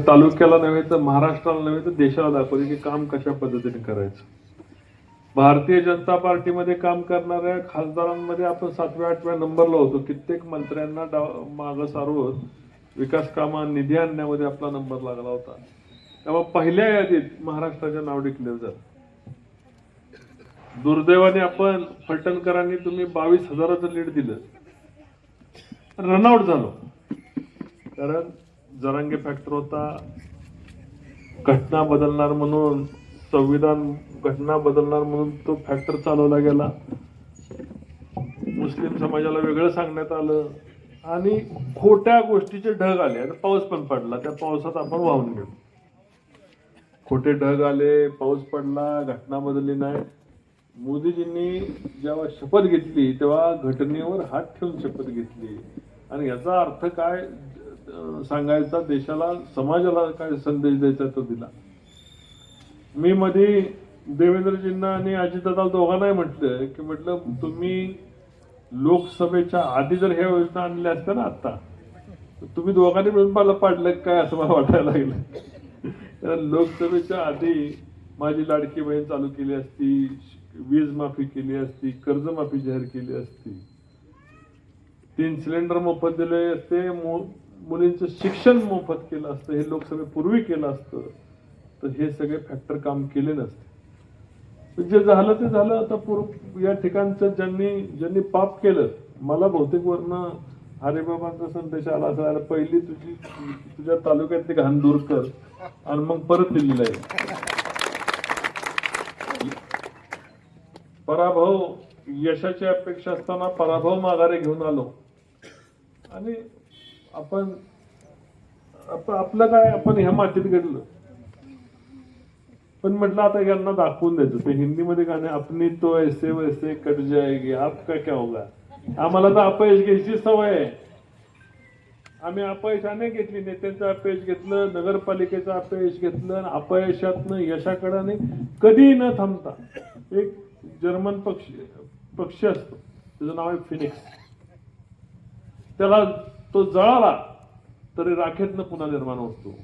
तालुक्याला नव्हे तर महाराष्ट्राला नव्हे तर देशाला दाखवते की काम कशा पद्धतीने करायचं. भारतीय जनता पार्टीमध्ये काम करणाऱ्या खासदारांमध्ये आपण 7व्या-8व्या नंबरला होतो. कित्येक मंत्र्यांना मागं सारवत विकास कामा निधी आणण्यामध्ये आपला नंबर लागला होता. तेव्हा पहिल्या यादीत महाराष्ट्राचे नाव डिक्लेअर झालं. दुर्दैवाने आपण फलटणकरांनी तुम्ही 22,000चं लीड दिलं, रनआउट झालो. कारण जरांगे फॅक्टर होता, घटना बदलणार म्हणून, संविधान घटना बदलणार म्हणून तो फॅक्टर चालवला गेला. मुस्लिम समाजाला वेगळं सांगण्यात आलं आणि खोट्या गोष्टीचे ढग आले. आणि पाऊस पण पडला, त्या पावसात आपण वाहून गेलो. खोटे ढग आले, पाऊस पडला, घटना बदलली नाही. मोदीजींनी जेव्हा शपथ घेतली तेव्हा घटनेवर हात ठेवून शपथ घेतली. आणि याचा अर्थ काय सांगायचा, देशाला समाजाला काय संदेश द्यायचा तो दिला. मी मध्ये देवेंद्रजींना आणि अजितदादा दोघांनाही म्हटलं की तुम्ही लोकसभेच्या आधी जर ह्या योजना आणल्या असत्या ना आता, तुम्ही दोघांनी मिळून मला पाडलं काय असं मला वाटायला लागलं. कारण लोकसभेच्या आधी माझी लाडकी बहीण चालू केली असती, वीज माफी केली असती, कर्जमाफी जाहीर केली असती, 3 सिलेंडर मोफत दिले असते, मुलींचं शिक्षण मोफत केलं असतं, हे लोकसभेपूर्वी केलं असतं तर हे सगळे फॅक्टर काम केले नसते. जे झालं ते झालं. आता या ठिकाणचं ज्यांनी पाप केलं, मला बहुतेक वरनं हरिबाबांचा संदेश आला असायला, पहिली तुझ्या तालुक्यातली घाण दूर कर आणि मग परत दिल्लीला आहे. पराभव, यशाची अपेक्षा असताना पराभव माघारी घेऊन आलो. आणि आपलं काय, आपण ह्या मातीत घडलं. पण म्हटलं आता यांना दाखवून द्यायचं. ते हिंदीमध्ये गाणे, अपनी तो ऐसे वैसे कट जाएगी आपका क्या होगा. आम्हाला तर अपयश घ्यायची सवय आहे. आम्ही अपयश अनेक घेतली. नेत्यांचं अपयश घेतलं, नगरपालिकेचं अपयश घेतलं. अपयशातनं यशाकडे कधी न थांबता एक जर्मन पक्षी असतो, त्याचं नाव आहे फिनिक्स. त्याला तो जळाला तरी राखेतनं पुन्हा निर्माण होतो.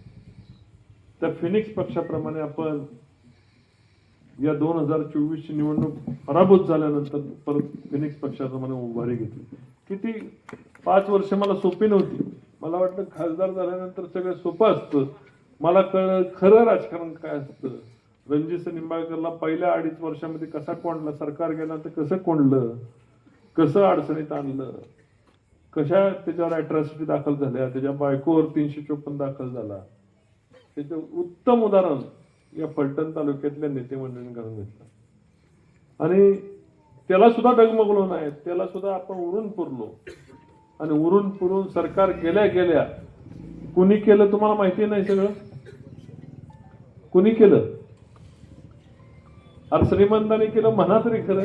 त्या फिनिक्स पक्षाप्रमाणे आपण या 2024ची निवडणूक पराभूत झाल्यानंतर परत फिनिक्स पक्षाचं मला उभारी घेतली. किती 5 वर्ष मला सोपी नव्हती. मला वाटलं खासदार झाल्यानंतर सगळं सोपं असतं. मला कळलं खरं राजकारण काय असतं. रणजित निंबाळकरला पहिल्या 2.5 वर्षामध्ये कसा कोंडला, सरकार गेल्यानंतर कसं कोंडलं, कसं अडचणीत आणलं, कशा त्याच्यावर अॅट्रॉसिटी दाखल झाल्या, त्याच्या बायकोवर 354 दाखल झाला. त्याचं उत्तम उदाहरण या फलटण तालुक्यातल्या नेते मंडळींनी करून घेतलं. आणि त्याला सुद्धा डगमगलो नाही, त्याला सुद्धा आपण उरून पुरलो. आणि उरून पुरून सरकार गेल्या कुणी केलं तुम्हाला माहिती नाही. सगळं कुणी केलं? अरे श्रीमंतांनी केलं म्हणा तरी खरं.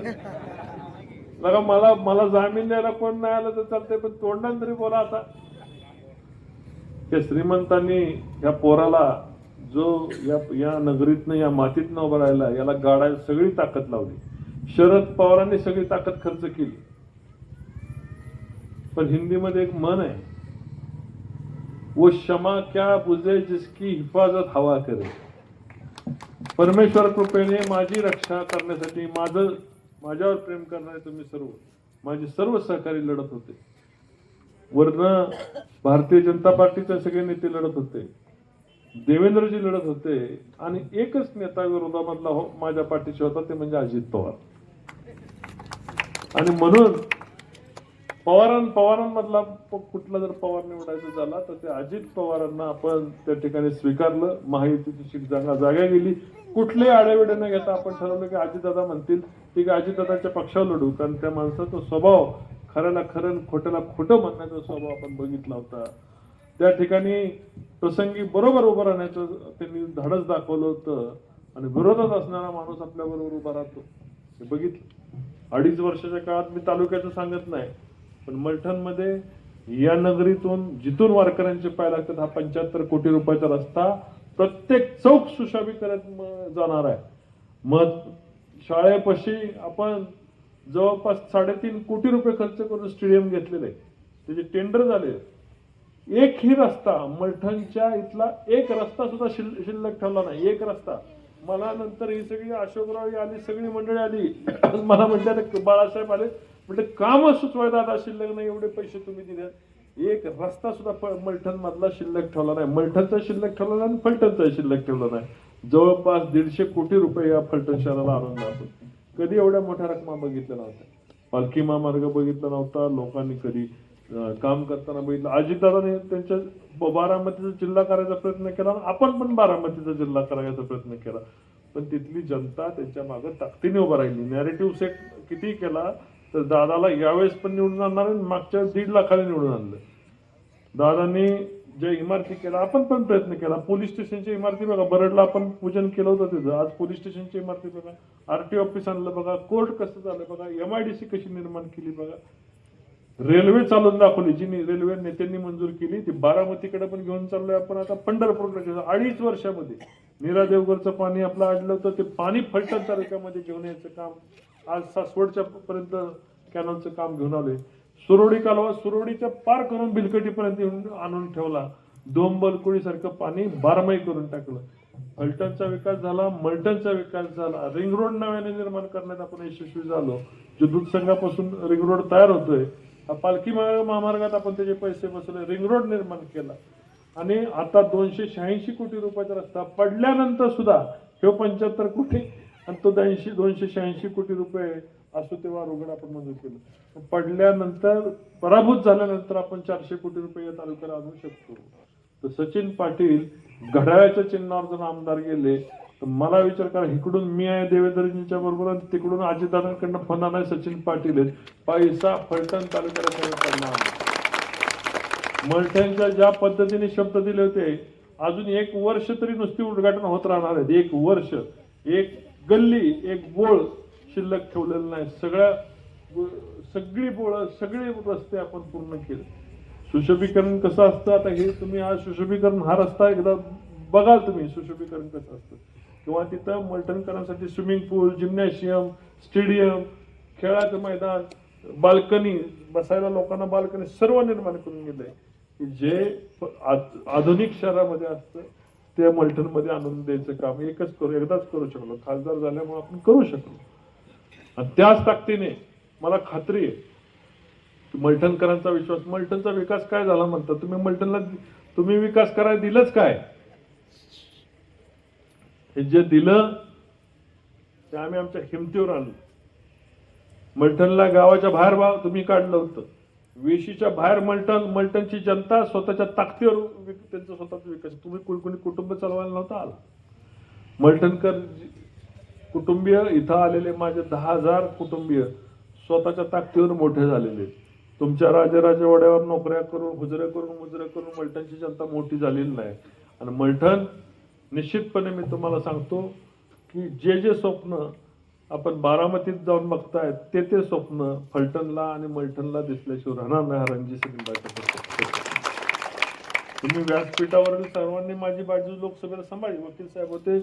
बघा, मला जामीन द्यायला कोण नाही आलं तर चालतंय, पण तोंडाने तरी बोला. आता त्या श्रीमंतांनी या पोराला जो या नगरीतनं, या मातीतनं उभं राहिला, याला गाडायला सगळी ताकद लावली. शरद पवारांनी सगळी ताकद खर्च केली. पण हिंदीमध्ये एक म्हण आहे, वो क्षमा क्या बुझे जिसकी हिफाजत हवा करे. परमेश्वर कृपेने माझी रक्षा करण्यासाठी माझ्यावर प्रेम करणारे तुम्ही सर्व, माझे सर्व सहकारी लढत होते. वरनं भारतीय जनता पार्टीचे सगळे नेते लढत होते, देवेंद्रजी लढत होते. आणि एकच नेता विरोधामधला माझ्या पाठीशी होता, ते म्हणजे अजित पवार. आणि म्हणून पवारांमधला कुठला जर पवार निवडायचा झाला तर ते अजित पवारांना आपण त्या ठिकाणी स्वीकारलं. महायुतीची सीट जागा गेली. कुठलेही आडेवेडे न घेता आपण ठरवलं की अजितदादा म्हणतील ठीक आहे, अजितदादाच्या पक्षावर लढू. कारण त्या माणसाचा स्वभाव खऱ्याला खरं, खोट्याला खोटं म्हणण्याचा स्वभाव आपण बघितला होता. त्या ठिकाणी प्रसंगी बरोबर उभं राहण्याचं त्यांनी धाडस दाखवलं होतं. आणि विरोधात असणारा माणूस आपल्या बरोबर उभा राहतो हे बघितलं. 2.5 वर्षाच्या काळात मी तालुक्याचं सांगत नाही, पण मलठणमध्ये या नगरीतून जिथून वारकऱ्यांचे पाय लागतात, हा 75 कोटी रुपयाचा रस्ता प्रत्येक चौक सुशोभीकरण जाणार आहे. मग शाळेपाशी आपण जवळपास 3.5 कोटी रुपये खर्च करून स्टेडियम घेतलेले आहे. त्याचे टेंडर झाले. एकही रस्ता मलठणच्या इथला एक रस्ता सुद्धा शिल्लक ठेवला नाही, एक रस्ता. मला नंतर ही सगळी अशोकराव आली, सगळी मंडळी आली, मला म्हटलं बाळासाहेब आले, म्हटलं काम सुचवाय दादा शिल्लक नाही, एवढे पैसे तुम्ही दिले, एक रस्ता सुद्धा मलठण मधला शिल्लक ठेवला नाही. मलठणचा शिल्लक ठेवला नाही आणि फलटणचा शिल्लक ठेवला नाही. जवळपास 150 कोटी रुपये या फलटण शहराला आणून आपण कधी एवढ्या मोठ्या रकमा बघितल्या नव्हत्या. पालखी महामार्ग बघितला नव्हता लोकांनी कधी, काम करताना बघितलं. अजितदादांनी त्यांच्या बारामतीचा जिल्हा करायचा प्रयत्न केला, आपण पण बारामतीचा जिल्हा करायचा प्रयत्न केला, पण तिथली जनता त्यांच्या मागे ताकदीने उभा राहिली. नॅरेटिव्ह सेट किती केला तर दादाला यावेळेस पण निवडून आणणार आणि मागच्या 1.5 लाखाला निवडून आणलं. दादांनी ज्या इमारती केल्या आपण पण प्रयत्न केला. पोलीस स्टेशनच्या इमारती बघा, बरडला आपण पूजन केलं होतं तिथं, आज पोलीस स्टेशनची इमारती बघा, आरटीओ ऑफिस आणलं बघा, कोर्ट कसं झालं बघा, MIDC कशी निर्माण केली बघा, रेल्वे चालून दाखवली जी रेल्वे नेत्यांनी मंजूर केली ती बारामतीकडे पण घेऊन चाललोय आपण आता. पंढरपूरकडे 2.5 वर्षामध्ये नीरा देवगरचं पाणी आपलं अडलं होतं, ते पाणी फलटण तालुक्यामध्ये घेऊन यायचं काम आज सासवडच्या पर्यंत कॅनलचं काम घेऊन आलोय. सुरोडी कालवा सुरोडीच्या पार करून बिलकटीपर्यंत आणून ठेवला. दोंबलकुळी सारखं पाणी बारमाही करून टाकलं. फलटणचा विकास झाला, मलटणचा विकास झाला, रिंग रोड नव्याने निर्माण करण्यात आपण यशस्वी झालो. जो दूध संघापासून रिंग रोड तयार होतोय, पालखी महामार्गात आपण त्याचे पैसे बसवले, रिंग रोड निर्माण केला आणि आता 286 कोटी रुपयाचा रस्ता पडल्यानंतर सुद्धा हे 75 कोटी आणि तो 286 कोटी रुपये असो तेव्हा रुग्ण आपण मंजूर केलं. पडल्यानंतर पराभूत झाल्यानंतर आपण 400 कोटी रुपये या तालुक्याला आणू शकतो. तर सचिन पाटील घड्याळाच्या चिन्हावर जर आमदार गेले तर मला विचार करा, इकडून मी आहे देवेंद्रजींच्या बरोबर आणि तिकडून अजितदादांकडनं फोन आलाय सचिन पाटील आहेत, पैसा फलटण तालुक्याला पडणार. मलठणच्या ज्या पद्धतीने शब्द दिले होते, अजून 1 वर्ष तरी नुसती उद्घाटन होत राहणार आहेत. 1 वर्ष, एक गल्ली, एक बोळ शिल्लक ठेवलेलं नाही. सगळी बोळ, सगळे रस्ते आपण पूर्ण केले. सुशोभीकरण कसं असतं आता हे तुम्ही आज सुशोभीकरण हा रस्ता एकदा बघाल तुम्ही सुशोभीकरण कसं असतं. किंवा तिथं मलठणकरांसाठी स्विमिंग पूल, जिम्नॅशियम, स्टेडियम, खेळाचं मैदान, बाल्कनी, बसायला लोकांना बाल्कनी सर्व निर्माण करून गेलंय. जे आधुनिक शहरामध्ये असतं ते मलठणमध्ये आणून द्यायचं काम एकदाच करू शकलो. खासदार झाल्यामुळे आपण करू शकलो आणि त्याच ताकदीने मला खात्री आहे मलठणकरांचा विश्वास. मलठणचा विकास काय झाला म्हणता तुम्ही, मलठणला तुम्ही विकास करायला दिलंच काय? हे जे दिलं ते आम्ही आमच्या हिमतीवर आणलं. मलठणला गावाच्या बाहेर तुम्ही काढलं होतं, वेशीच्या बाहेर मलठणची जनता स्वतःच्या ताकदीवर त्यांचा स्वतःचा विकास. तुम्ही कोणी कुटुंब चालवायला नव्हता आला. मलठणकर कुटुंबीय इथं आलेले माझे 10,000 कुटुंबीय स्वतःच्या ताकदीवर मोठे झालेले. तुमच्या राजवाड्यावर नोकऱ्या करून मुजरे करून मलठणची जनता मोठी झालेली नाही. आणि मलठण निश्चितपणे मी तुम्हाला सांगतो की जे स्वप्न आपण बारामतीत जाऊन बघतायत ते स्वप्न फलटणला आणि मलठणला दिसल्याशिवाय राहणार नाही. रणजित तुम्ही व्यासपीठावरील सर्वांनी माझी बाजू लोकसभेला सांभाळली. वकील साहेब होते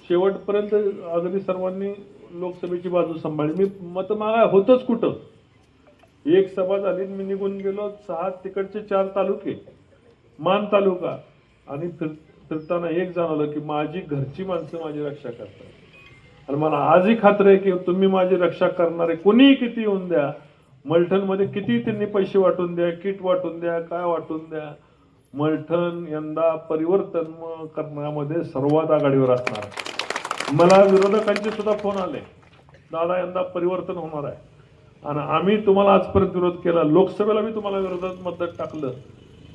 शेवटपर्यंत, अगदी सर्वांनी लोकसभेची बाजू सांभाळली. मी मत मागाय होतच कुठं, एक सभा झाली मी निघून गेलो. 6 तिकडचे 4 तालुके, मान तालुका आणि फिरताना एक जाणवलं की माझी घरची माणसं माझी रक्षा करतात. आणि मला आजही खात्री आहे की तुम्ही माझी रक्षा करणारे कोणीही किती येऊन द्या, मलठणमध्ये किती त्यांनी पैसे वाटून द्या, किट वाटून द्या, काय वाटून द्या, मलठण यंदा परिवर्तन करण्यामध्ये सर्वात आघाडीवर असणार आहे. मला विरोधकांचे सुद्धा फोन आले, दादा यंदा परिवर्तन होणार आहे आणि आम्ही तुम्हाला आजपर्यंत विरोध केला. लोकसभेला मी तुम्हाला विरोधात मतदान टाकलं,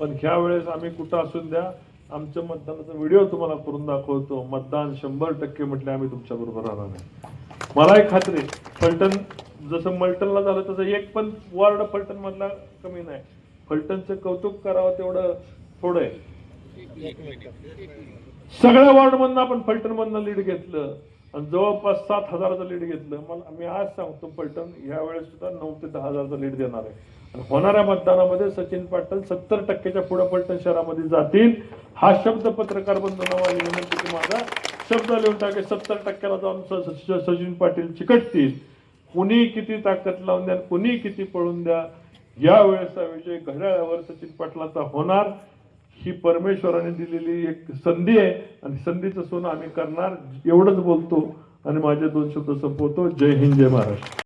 पण ह्या वेळेस आम्ही कुठं असून द्या आमच्या मतदानाचा व्हिडिओ तुम्हाला करून दाखवतो. मतदान 100% म्हटले आम्ही तुमच्या बरोबर राहणार नाही. मलाही खात्री फलटण जसं मलठणला झालं तसं एक पण वॉर्ड फलटण मधला कमी नाही. फलटणचं कौतुक करावं तेवढं थोडं आहे. सगळ्या वॉर्ड मधनं आपण फलटण मधनं लीड घेतलं आणि जवळपास 7,000चं लीड घेतलं. मला मी आज सांगतो फलटण ह्या वेळेस सुद्धा 9 ते 10,000चं लीड देणार आहे. होणाऱ्या मतदानामध्ये सचिन पाटील 70% पुढे फलटण शहरामध्ये जातील. हा शब्द पत्रकार बंधूंना विनंती की माझा शब्द लिहून टाके. 70%ला जाऊन सचिन पाटील चिकटतील. कुणी किती ताकद लावून द्या, कुणी किती पळून द्या, या वेळेचा विजय घड्याळावर सचिन पाटलाचा होणार. ही परमेश्वराने दिलेली एक संधी आहे आणि संधीचं सोनं आम्ही करणार एवढंच बोलतो आणि माझे 2 शब्द संपवतो. जय हिंद, जय महाराष्ट्र.